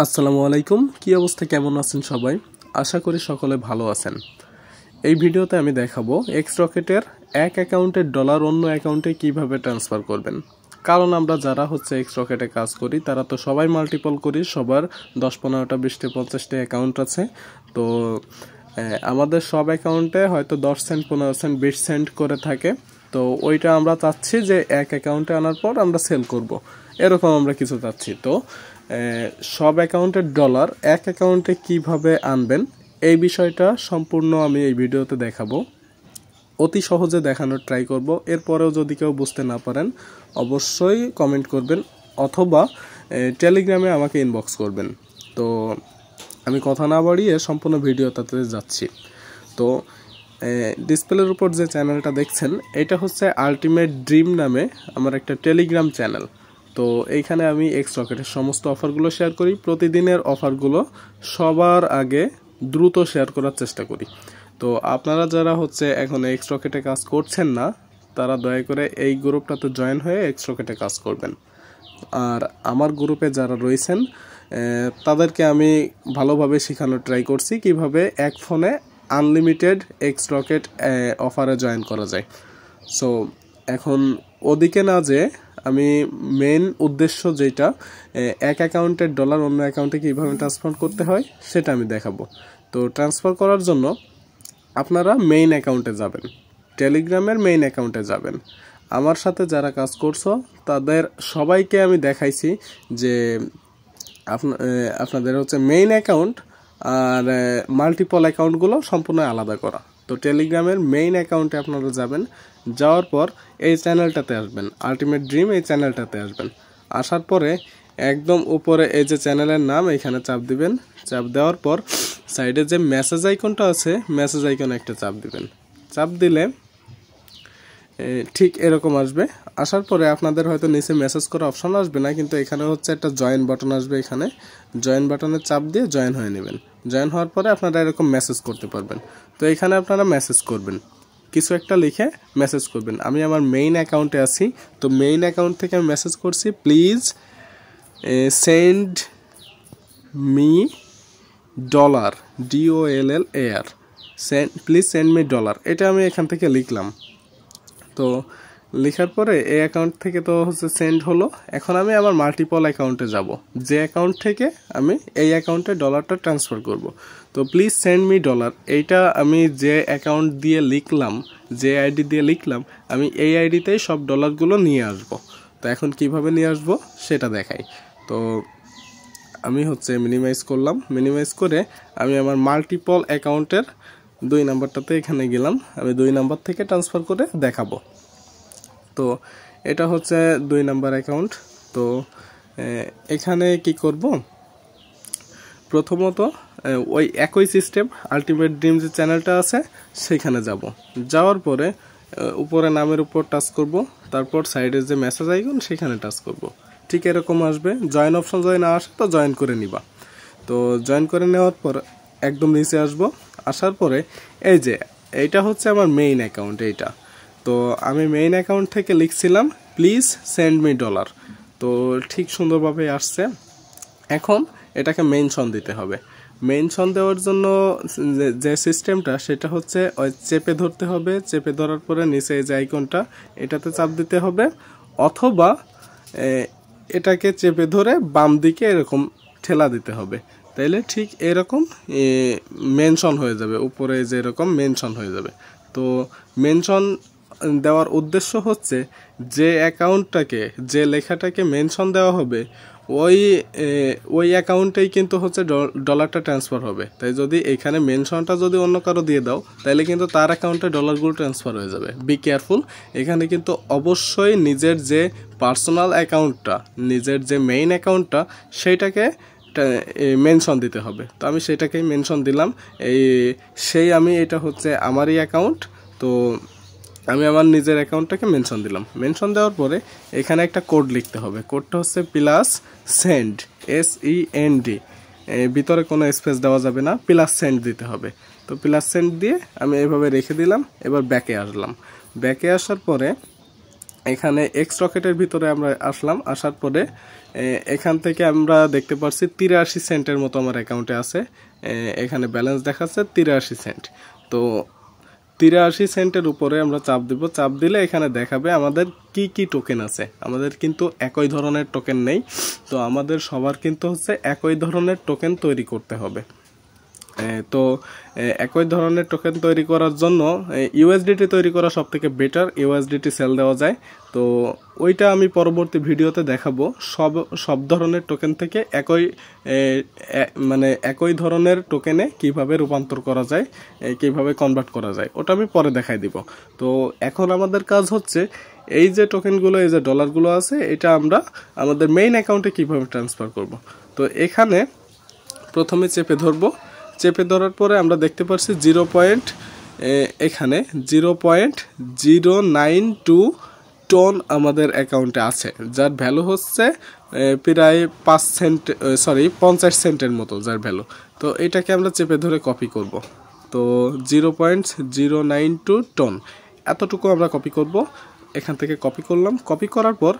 আসসালামু আলাইকুম। কি অবস্থা, কেমন আছেন সবাই? আশা করি সকলে ভালো আছেন। এই ভিডিওতে আমি দেখাবো এক্স রকেটের এক অ্যাকাউন্টের ডলার অন্য অ্যাকাউন্টে কিভাবে ট্রান্সফার করবেন। কারণ আমরা যারা এক্স রকেটে কাজ করি তারা তো সবাই মাল্টিপল করি, সবার 10, 15টা 20টা 50টা অ্যাকাউন্ট আছে। তো আমাদের সব অ্যাকাউন্টে হয়তো 10 সেন্ট 15 সেন্ট 20 সেন্ট করে থাকে। তো ওইটা আমরা চাচ্ছি যে এক অ্যাকাউন্টে আনার পর আমরা সেল করব, এরকম আমরা কিছু চাচ্ছি। তো সব অ্যাকাউন্টের ডলার এক অ্যাকাউন্টে কিভাবে আনবেন এই বিষয়টা সম্পূর্ণ আমি এই ভিডিওতে দেখাবো। অতি সহজে দেখানোর ট্রাই করব। এরপরেও যদি কেউ বুঝতে না পারেন অবশ্যই কমেন্ট করবেন অথবা টেলিগ্রামে আমাকে ইনবক্স করবেন। তো আমি কথা না বাড়িয়ে সম্পূর্ণ ভিডিওটাতে যাচ্ছি। তো ডিসপ্লের উপর যে চ্যানেলটা দেখছেন এটা হচ্ছে আলটিমেট ড্রিম নামে আমার একটা টেলিগ্রাম চ্যানেল। তো এইখানে আমি এক্স রকেটের সমস্ত অফারগুলো শেয়ার করি। প্রতিদিনের অফারগুলো সবার আগে দ্রুত শেয়ার করার চেষ্টা করি। তো আপনারা যারা এখন এক্স রকেটে কাজ করছেন না তারা দয়া করে এই গ্রুপটাতে জয়েন হয়ে এক্স রকেটে কাজ করবেন। আর আমার গ্রুপে যারা রয়েছেন তাদেরকে আমি ভালোভাবে শেখানোর ট্রাই করছি কিভাবে এক ফোনে আনলিমিটেড এক্স রকেট অফারে জয়েন করা যায়। সো এখন ওদিকে না যে আমি মেন উদ্দেশ্য যেটা এক অ্যাকাউন্টের ডলার অন্য অ্যাকাউন্টে কীভাবে ট্রান্সফার করতে হয় সেটা আমি দেখাবো। তো ট্রান্সফার করার জন্য আপনারা মেইন অ্যাকাউন্টে যাবেন, টেলিগ্রামের মেইন অ্যাকাউন্টে যাবেন। আমার সাথে যারা কাজ করছো তাদের সবাইকে আমি দেখাইছি যে আপনাদের মেইন অ্যাকাউন্ট আর মাল্টিপল অ্যাকাউন্টগুলো সম্পূর্ণ আলাদা করা। তো টেলিগ্রামের মেইন অ্যাকাউন্টে আপনারা যাবেন, যাওয়ার পর এই চ্যানেলটাতে আসবেন, আলটিমেট ড্রিম এই চ্যানেলটাতে আসবেন। আসার পরে একদম উপরে এই যে চ্যানেলের নাম এখানে চাপ দিবেন। চাপ দেওয়ার পর সাইডে যে মেসেজ আইকনটা আছে মেসেজ আইকনে একটা চাপ দিবেন। চাপ দিলে ঠিক এরকম আসবে। আসার পরে আপনাদের হয়তো নিচে মেসেজ করা অপশন আসবে না, কিন্তু এখানে একটা জয়েন বাটন আসবে। এখানে জয়েন বাটনে চাপ দিয়ে জয়েন হয়ে নেবেন। জয়েন হওয়ার পরে আপনারা এরকম মেসেজ করতে পারবেন। তো এখানে আপনারা মেসেজ করবেন, কিছু একটা লিখে মেসেজ করবেন। আমি আমার মেইন অ্যাকাউন্টে আছি, তো মেইন অ্যাকাউন্ট থেকে আমি মেসেজ করছি, please send me dollar, DOLLAR, please send me dollar. এটা আমি এখান থেকে লিখলাম। তো লেখার পরে এই অ্যাকাউন্ট থেকে তো সেন্ড হলো। এখন আমি আমার মাল্টিপল অ্যাকাউন্টে যাব, যে অ্যাকাউন্ট থেকে আমি এই অ্যাকাউন্টে ডলারটা ট্রান্সফার করব। তো প্লিজ সেন্ড মি ডলার, এইটা আমি যে অ্যাকাউন্ট দিয়ে লিখলাম, যে আইডি দিয়ে লিখলাম, আমি এই আইডিতেই সব ডলারগুলো নিয়ে আসব। তো এখন কিভাবে নিয়ে আসব সেটা দেখাই। তো আমি মিনিমাইজ করলাম। মিনিমাইজ করে আমি আমার মাল্টিপল অ্যাকাউন্টের 2 নাম্বারটাতে এখানে গেলাম। আমি 2 নাম্বার থেকে ট্রান্সফার করে দেখাবো। তো এটা 2 নাম্বার অ্যাকাউন্ট। তো এখানে কি করব, প্রথমত ওই একই সিস্টেম আলটিমেট ড্রিম যে চ্যানেলটা আছে সেখানে যাব। যাওয়ার পরে উপরে নামের উপর টাচ করব, তারপর সাইডের যে মেসেজ আইকন সেখানে টাচ করব। ঠিক এরকম আসবে। জয়েন অপশন যদি না আসে তো জয়েন করে নিবা। তো জয়েন করে নেওয়ার পর একদম নিচে আসব। আসার পরে এই যে এইটা আমার মেইন অ্যাকাউন্ট। এইটা তো আমি মেইন অ্যাকাউন্ট থেকে লিখছিলাম প্লিজ সেন্ড মি ডলার। তো ঠিক সুন্দরভাবে আসছে। এখন এটাকে মেনশন দিতে হবে। মেনশন দেওয়ার জন্য যে সিস্টেমটা সেটা ওই চেপে ধরতে হবে। চেপে ধরার পরে নিচে এই যে আইকনটা এটাতে চাপ দিতে হবে, অথবা এটাকে চেপে ধরে বাম দিকে এরকম ঠেলা দিতে হবে। তাইলে ঠিক এরকম মেনশন হয়ে যাবে, উপরে যে এরকম মেনশন হয়ে যাবে। তো মেনশন দেওয়ার উদ্দেশ্য যে অ্যাকাউন্টটাকে, যে লেখাটাকে মেনশন দেওয়া হবে ওই অ্যাকাউন্টেই কিন্তু ডলারটা ট্রান্সফার হবে। তাই যদি এখানে মেনশনটা যদি অন্য কারো দিয়ে দাও তাহলে কিন্তু তার অ্যাকাউন্টে ডলারগুলো ট্রান্সফার হয়ে যাবে। Be careful. এখানে কিন্তু অবশ্যই নিজের যে পার্সোনাল অ্যাকাউন্টটা, নিজের যে মেইন অ্যাকাউন্টটা সেইটাকে মেনশন দিতে হবে। তো আমি সেটাকেই মেনশন দিলাম। আমি এটা আমারই অ্যাকাউন্ট। তো আমি আমার নিজের অ্যাকাউন্টটাকে মেনশন দিলাম। মেনশন দেওয়ার পরে এখানে একটা কোড লিখতে হবে। কোডটা প্লাস সেন্ড, SEND, ভিতরে কোনো স্পেস দেওয়া যাবে না, প্লাস সেন্ড দিতে হবে। তো প্লাস সেন্ড দিয়ে আমি এভাবে রেখে দিলাম। এবার ব্যাকে আসলাম। ব্যাকে আসার পরে এখানে এক্স রকেটের ভিতরে আমরা আসলাম, আসার পরে এখান থেকে আমরা দেখতে পাচ্ছি 83 সেন্টের মতো আমার অ্যাকাউন্টে আছে। এখানে ব্যালেন্স দেখাচ্ছে 83 সেন্ট। তো 83 সেন্টের উপরে আমরা চাপ দিব, চাপ দিলে এখানে দেখাবে আমাদের কি কি টোকেন আছে। আমাদের কিন্তু একই ধরনের টোকেন নেই, তো আমাদের সবার কিন্তু হচ্ছে একই ধরনের টোকেন তৈরি করতে হবে। তো একই ধরনের টোকেন তৈরি করার জন্য ইউএসডিটি তৈরি করা সব থেকে বেটার। ইউএসডিটি সেল দেওয়া যায়, তো ওইটা আমি পরবর্তী ভিডিওতে দেখাবো। সব ধরনের টোকেন থেকে একই ধরনের টোকেনে কিভাবে রূপান্তর করা যায়, কিভাবে কনভার্ট করা যায়, ওটা আমি পরে দেখাই দিব। তো এখন আমাদের কাজ হচ্ছে এই যে টোকেনগুলো, এই যে ডলারগুলো আছে, এটা আমরা আমাদের মেইন অ্যাকাউন্টে কিভাবে ট্রান্সফার করব। তো এখানে প্রথমে চেপে ধরবো, চেপে ধরার পরে আমরা দেখতে পাচ্ছি এখানে 0.092 টন আমাদের অ্যাকাউন্টে আছে, যার ভ্যালু হচ্ছে প্রায় 50 সেন্টের মতো যার ভ্যালু। তো এটাকে আমরা চেপে ধরে কপি করব। তো 0.092 টন এতটুকু আমরা কপি করব। এখান থেকে কপি করলাম। কপি করার পর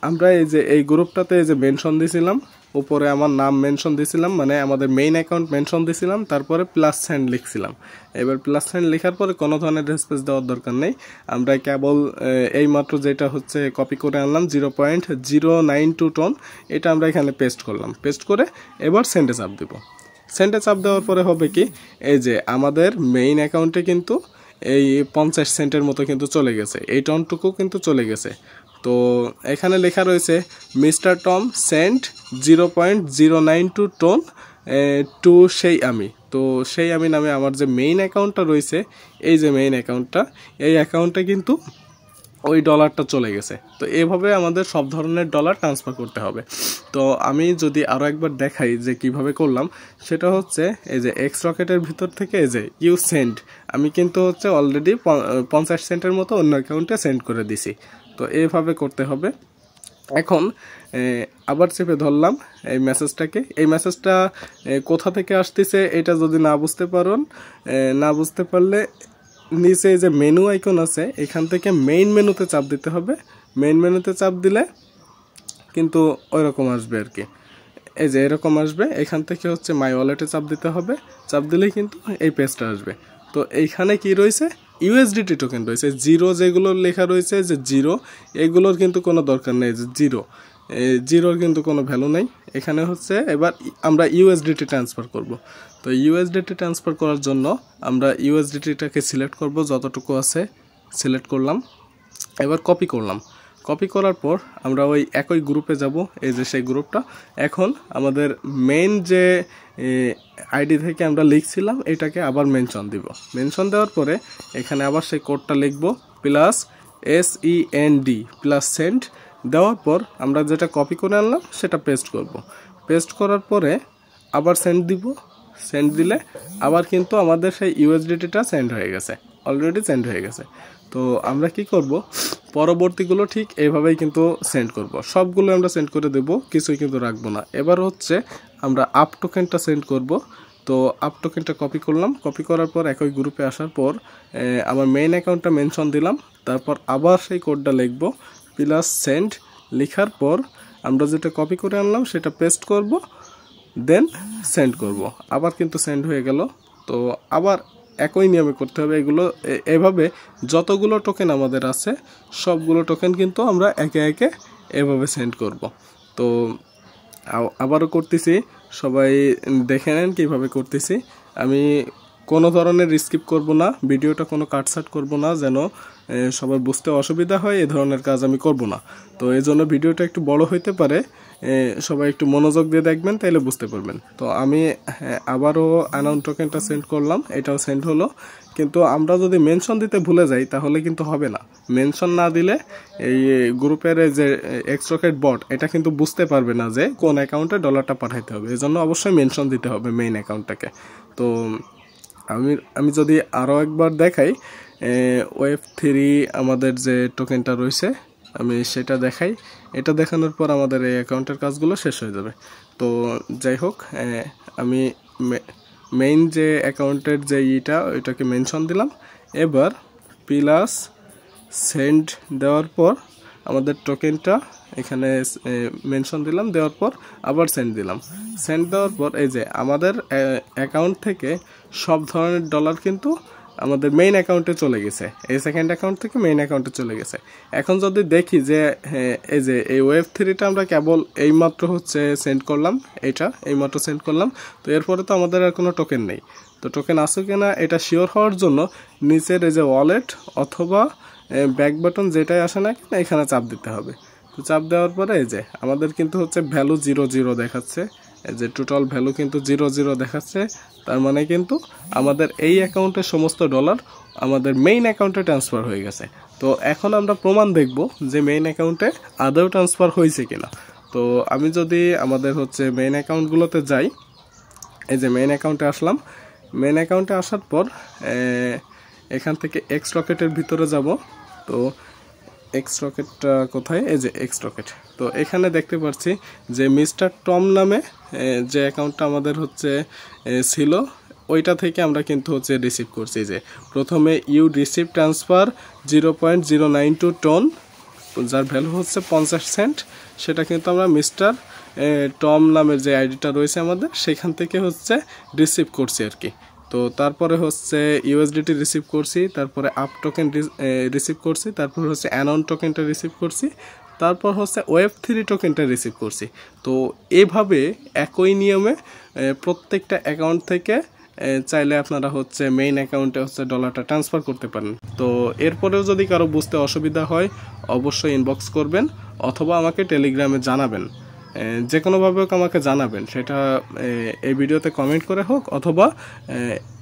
আমরা এই গ্রুপটাতে যে মেনশন দিয়েছিলাম, উপরে আমার নাম মেনশন দিয়েছিলাম, মানে আমাদের মেইন অ্যাকাউন্ট মেনশন দিয়েছিলাম, তারপরে প্লাস সাইন লিখছিলাম। এবার প্লাস সাইন লেখার পরে কোনো ধরনের স্পেস দেওয়ার দরকার নেই। আমরা কেবল এইমাত্র যেটা হচ্ছে কপি করে আনলাম 0.092 টন, এটা আমরা এখানে পেস্ট করলাম। পেস্ট করে এবার সেন্ডে চাপ দেব। সেন্ডে চাপ দেওয়ার পরে হবে কি, এই যে আমাদের মেইন অ্যাকাউন্টে কিন্তু এই 50 সেন্টের মতো কিন্তু চলে গেছে, এই টনটুকু কিন্তু চলে গেছে। তো এখানে লেখা রয়েছে mister Tom sent 0.092 ton to সেই আমি। তো সেই আমি নামে আমার যে মেইন অ্যাকাউন্টটা রয়েছে, এই যে মেইন অ্যাকাউন্টটা, এই অ্যাকাউন্টে কিন্তু ওই ডলারটা চলে গেছে। তো এভাবে আমাদের সব ধরনের ডলার ট্রান্সফার করতে হবে। তো আমি যদি আরও একবার দেখাই যে কিভাবে করলাম, সেটা হচ্ছে এই যে এক্স রকেটের ভিতর থেকে এই যে ইউ সেন্ড, আমি কিন্তু হচ্ছে অলরেডি 50 সেন্টের মতো অন্য অ্যাকাউন্টে সেন্ড করে দিছি। তো এইভাবে করতে হবে। এখন আবার চেপে ধরলাম এই মেসেজটাকে। এই মেসেজটা কোথা থেকে আসতেছে এটা যদি না বুঝতে পারলে নিচে যে মেনু আইকন আছে, এখান থেকে মেইন মেনুতে চাপ দিতে হবে। মেইন মেনুতে চাপ দিলে কিন্তু ওই রকম আসবে আর কি, এই যে এরকম আসবে। এখান থেকে হচ্ছে মাই ওয়ালেটে চাপ দিতে হবে। চাপ দিলেই কিন্তু এই পেজটা আসবে। তো এইখানে কি রয়েছে, ইউএসডিটি টোকেন রয়েছে। জিরো যেগুলো লেখা রয়েছে যে জিরো, এগুলোর কিন্তু কোনো দরকার নেই। যে জিরোর কিন্তু কোনো ভ্যালু নেই। এখানে হচ্ছে এবার আমরা ইউএসডিটি ট্রান্সফার করব। তো ইউএসডিটি ট্রান্সফার করার জন্য আমরা ইউএসডিটিটাকে সিলেক্ট করব, যতটুকু আছে সিলেক্ট করলাম। এবার কপি করলাম। কপি করার পর আমরা ওই একই গ্রুপে যাব, এই যে সেই গ্রুপটা। এখন আমাদের মেইন যে আইডি থেকে আমরা লিখছিলাম, এটাকে আবার মেনশন দিব। মেনশন দেওয়ার পরে এখানে আবার সেই কোডটা লিখব, প্লাস SEND প্লাস সেন্ড দেওয়ার পর আমরা যেটা কপি করে আনলাম সেটা পেস্ট করব। পেস্ট করার পরে আবার সেন্ড দিব। সেন্ড দিলে আবার কিন্তু আমাদের সেই ইউএসডিটিটা সেন্ড হয়ে গেছে, অলরেডি সেন্ড হয়ে গেছে। তো আমরা কি করব, পরবর্তীগুলো ঠিক এইভাবেই কিন্তু সেন্ড করব। সবগুলো আমরা সেন্ড করে দেব, কিছুই কিন্তু রাখবো না। এবার হচ্ছে আমরা আপ টোকেনটা সেন্ড করব। তো আপ টোকেনটা কপি করলাম। কপি করার পর একই গ্রুপে আসার পর আমার মেইন অ্যাকাউন্টটা মেনশন দিলাম। তারপর আবার সেই কোডটা লিখব, প্লাস সেন্ড লেখার পর আমরা যেটা কপি করে আনলাম সেটা পেস্ট করব, দেন সেন্ড করব। আবার কিন্তু সেন্ড হয়ে গেল। তো আবার একই নিয়মে করতে হবে এগুলো। এভাবে যতগুলো টোকেন আমাদের আছে সবগুলো টোকেন কিন্তু আমরা একে একে এভাবে সেন্ড করব। তো আবারও করতেছি, সবাই দেখে নেন কীভাবে করতেছি। আমি কোনো ধরনের স্কিপ করব না, ভিডিওটা কোনো কাটছাট করব না, যেন সবার বুঝতে অসুবিধা হয়, এ ধরনের কাজ আমি করব না। তো এই জন্য ভিডিওটা একটু বড় হইতে পারে, সবাই একটু মনোযোগ দিয়ে দেখবেন, তাইলে বুঝতে পারবেন। তো আমি আবারও অ্যানাউন্স টোকেনটা সেন্ড করলাম, এটাও সেন্ড হলো। কিন্তু আমরা যদি মেনশন দিতে ভুলে যাই তাহলে কিন্তু হবে না। মেনশন না দিলে এই গ্রুপের যে এক্স রকেট বট, এটা কিন্তু বুঝতে পারবে না যে কোন অ্যাকাউন্টে ডলারটা পাঠাইতে হবে। এই জন্য অবশ্যই মেনশন দিতে হবে মেইন অ্যাকাউন্টটাকে। তো আমি যদি আরও একবার দেখাই, Web3 আমাদের যে টোকেনটা রয়েছে আমি সেটা দেখাই। এটা দেখানোর পর আমাদের এই অ্যাকাউন্টের কাজগুলো শেষ হয়ে যাবে। তো যাই হোক, আমি মেইন যে অ্যাকাউন্টের যে ওইটাকে মেনশন দিলাম। এবার প্লাস সেন্ড দেওয়ার পর আমাদের টোকেনটা এখানে মেনশন দিলাম, দেওয়ার পর আবার সেন্ড দিলাম। সেন্ড দেওয়ার পর এই যে আমাদের অ্যাকাউন্ট থেকে সব ধরনের ডলার কিন্তু আমাদের মেইন অ্যাকাউন্টে চলে গেছে, এই সেকেন্ড অ্যাকাউন্ট থেকে মেইন অ্যাকাউন্টে চলে গেছে। এখন যদি দেখি যে এই যে এই Web3টা আমরা কেবল এইমাত্র হচ্ছে সেন্ড করলাম, এইটা এইমাত্র সেন্ড করলাম, তো এরপরে তো আমাদের আর কোনো টোকেন নেই। তো টোকেন আছে কিনা এটা শিওর হওয়ার জন্য নিচের এই যে ওয়ালেট অথবা ব্যাক বাটন যেটাই আসে না কিনা এখানে চাপ দিতে হবে। তো চাপ দেওয়ার পরে এই যে আমাদের কিন্তু হচ্ছে ভ্যালু 0 দেখাচ্ছে, এই যে টোটাল ভ্যালু কিন্তু 0 দেখাচ্ছে। তার মানে কিন্তু আমাদের এই অ্যাকাউন্টের সমস্ত ডলার আমাদের মেইন অ্যাকাউন্টে ট্রান্সফার হয়ে গেছে। তো এখন আমরা প্রমাণ দেখব যে মেইন অ্যাকাউন্টে আদৌ ট্রান্সফার হয়েছে কিনা। তো আমি যদি আমাদের হচ্ছে মেইন অ্যাকাউন্টগুলোতে যাই, এই যে মেইন অ্যাকাউন্টে আসলাম, মেইন অ্যাকাউন্টে আসার পর এখান থেকে এক্স রকেটের ভিতরে যাব। তো এক্স রকেটটা কোথায়, এই যে এক্স রকেট। তো এখানে দেখতে পাচ্ছি যে মিস্টার টম নামে যে অ্যাকাউন্টটা আমাদের হচ্ছে ছিল, ওইটা থেকে আমরা কিন্তু হচ্ছে রিসিভ করছি। যে প্রথমে ইউ রিসিভ ট্রান্সফার 0.092 টন, যার ভ্যালু হচ্ছে 50 সেন্ট, সেটা কিন্তু আমরা মিস্টার টম নামের যে আইডিটা রয়েছে আমাদের সেখান থেকে হচ্ছে রিসিভ করছি আর কি। তো তারপরে হচ্ছে ইউএসডিটি রিসিভ করছি, তারপরে আপ টোকেন রিসিভ করছি, তারপর হচ্ছে অ্যানন টোকেনটা রিসিভ করছি, তারপর হচ্ছে Web3 টোকেনটা রিসিভ করছি। তো এভাবে একই নিয়মে প্রত্যেকটা অ্যাকাউন্ট থেকে চাইলে আপনারা হচ্ছে মেইন অ্যাকাউন্টে হচ্ছে ডলারটা ট্রান্সফার করতে পারেন। তো এরপরেও যদি কারো বুঝতে অসুবিধা হয় অবশ্যই ইনবক্স করবেন অথবা আমাকে টেলিগ্রামে জানাবেন, যে কোনোভাবে হোক আমাকে জানাবেন, সেটা এই ভিডিওতে কমেন্ট করে হোক অথবা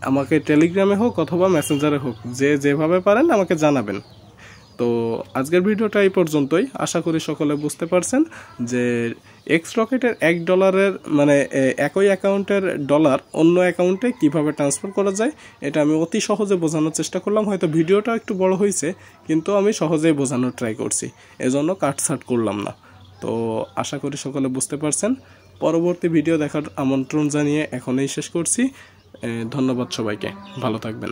আমাকে টেলিগ্রামে হোক অথবা মেসেঞ্জারে হোক, যে যেভাবে পারেন আমাকে জানাবেন। তো আজকের ভিডিওটা এই পর্যন্তই। আশা করি সকলে বুঝতে পারছেন যে এক্স রকেটের $1 মানে একই অ্যাকাউন্টের ডলার অন্য অ্যাকাউন্টে কিভাবে ট্রান্সফার করা যায়, এটা আমি অতি সহজে বোঝানোর চেষ্টা করলাম। হয়তো ভিডিওটা একটু বড় হয়েছে, কিন্তু আমি সহজেই বোঝানোর ট্রাই করছি, এজন্য কাটছাট করলাম না। তো আশা করি সকলে বুঝতে পারছেন। পরবর্তী ভিডিও দেখার আমন্ত্রণ জানিয়ে এখনই শেষ করছি। ধন্যবাদ সবাইকে, ভালো থাকবেন।